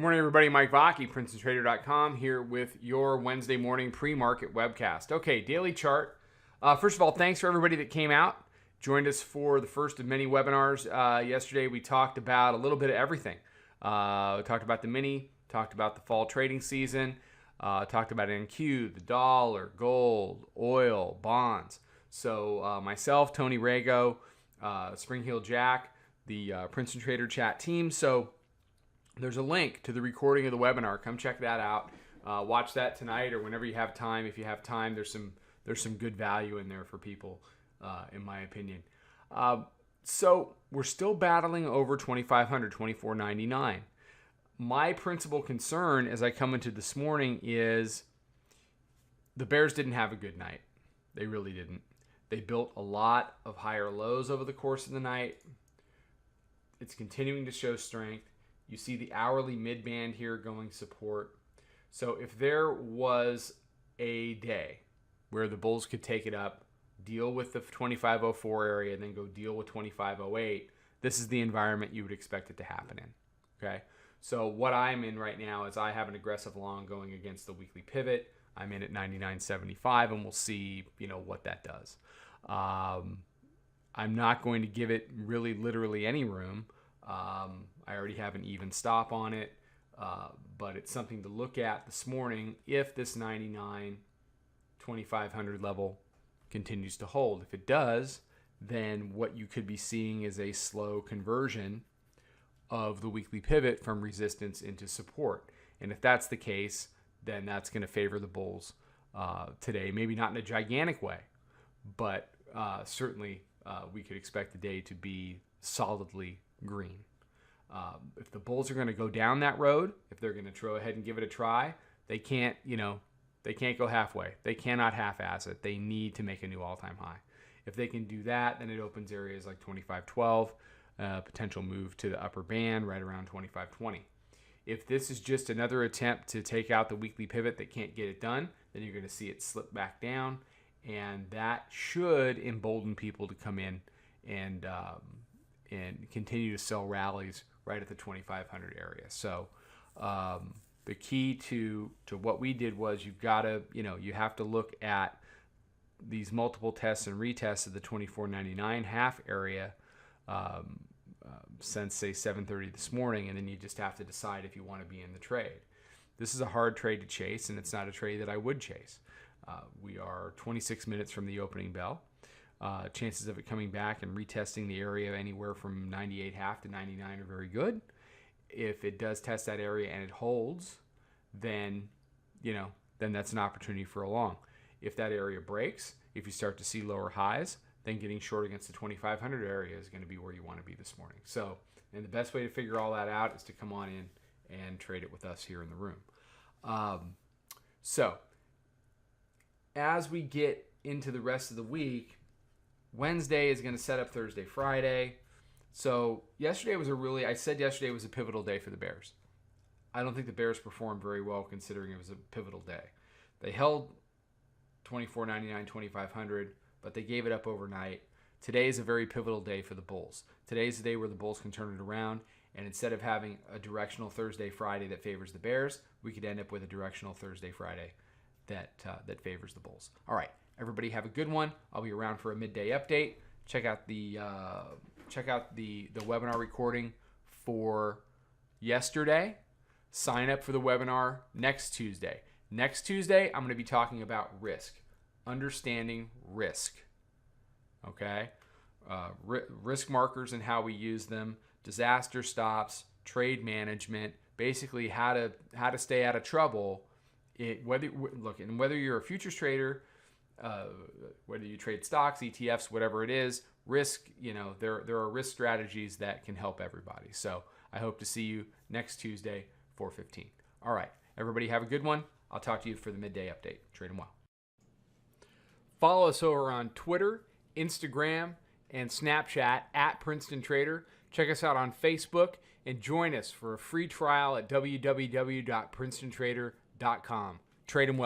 Good morning, everybody. Mike Vacchi, Princetontrader.com, here with your Wednesday morning pre-market webcast. Okay, daily chart. First of all, thanks for everybody that came out, joined us for the first of many webinars. Yesterday, we talked about a little bit of everything. We talked about the mini, talked about the fall trading season, talked about NQ, the dollar, gold, oil, bonds. So myself, Tony Rago, Spring Heel Jack, the Princeton Trader chat team. So there's a link to the recording of the webinar. Come check that out. Watch that tonight or whenever you have time. If you have time, there's some good value in there for people, in my opinion. So we're still battling over 2,500, 2,499. My principal concern as I come into this morning is the bears didn't have a good night. They really didn't. They built a lot of higher lows over the course of the night. It's continuing to show strength. You see the hourly mid-band here going support. So if there was a day where the bulls could take it up, deal with the 2504 area, and then go deal with 2508, this is the environment you would expect it to happen in. Okay? So what I'm in right now is I have an aggressive long going against the weekly pivot. I'm in at 99.75, and we'll see, what that does. I'm not going to give it really literally any room. I already have an even stop on it, but it's something to look at this morning if this 99, 2,500 level continues to hold. If it does, then what you could be seeing is a slow conversion of the weekly pivot from resistance into support. And if that's the case, then that's going to favor the bulls today. Maybe not in a gigantic way, but certainly we could expect the day to be solidly green. If the bulls are going to go down that road, if they're going to go ahead and give it a try, they can't go halfway. They cannot half-ass it. They need to make a new all-time high. If they can do that, then it opens areas like 25.12, potential move to the upper band right around 25.20. If this is just another attempt to take out the weekly pivot that can't get it done, then you're going to see it slip back down, and that should embolden people to come in and continue to sell rallies right at the 2,500 area. So the key to what we did was you have to look at these multiple tests and retests of the 24.99 half area since, say, 7:30 this morning, and then you just have to decide if you want to be in the trade. This is a hard trade to chase, and it's not a trade that I would chase. We are 26 minutes from the opening bell. Chances of it coming back and retesting the area anywhere from 98.5 to 99 are very good. If it does test that area and it holds, then that's an opportunity for a long. If that area breaks, if you start to see lower highs, then getting short against the 2,500 area is going to be where you want to be this morning. So, and the best way to figure all that out is to come on in and trade it with us here in the room. So, as we get into the rest of the week, Wednesday is going to set up Thursday, Friday. So yesterday was I said yesterday was a pivotal day for the Bears. I don't think the Bears performed very well considering it was a pivotal day. They held 24.99, 2,500, but they gave it up overnight. Today is a very pivotal day for the Bulls. Today is the day where the Bulls can turn it around, and instead of having a directional Thursday, Friday that favors the Bears, we could end up with a directional Thursday, Friday that favors the Bulls. All right. Everybody have a good one. I'll be around for a midday update. Check out the webinar recording for yesterday. Sign up for the webinar next Tuesday. Next Tuesday, I'm going to be talking about risk, understanding risk. Okay, risk markers and how we use them, disaster stops, trade management, basically how to stay out of trouble. Whether you're a futures trader, whether you trade stocks, ETFs, whatever it is, risk, there are risk strategies that can help everybody. So I hope to see you next Tuesday, 4:15. All right, everybody have a good one. I'll talk to you for the midday update. Trade them well. Follow us over on Twitter, Instagram, and Snapchat at Princeton Trader. Check us out on Facebook and join us for a free trial at www.princetontrader.com. Trade them well.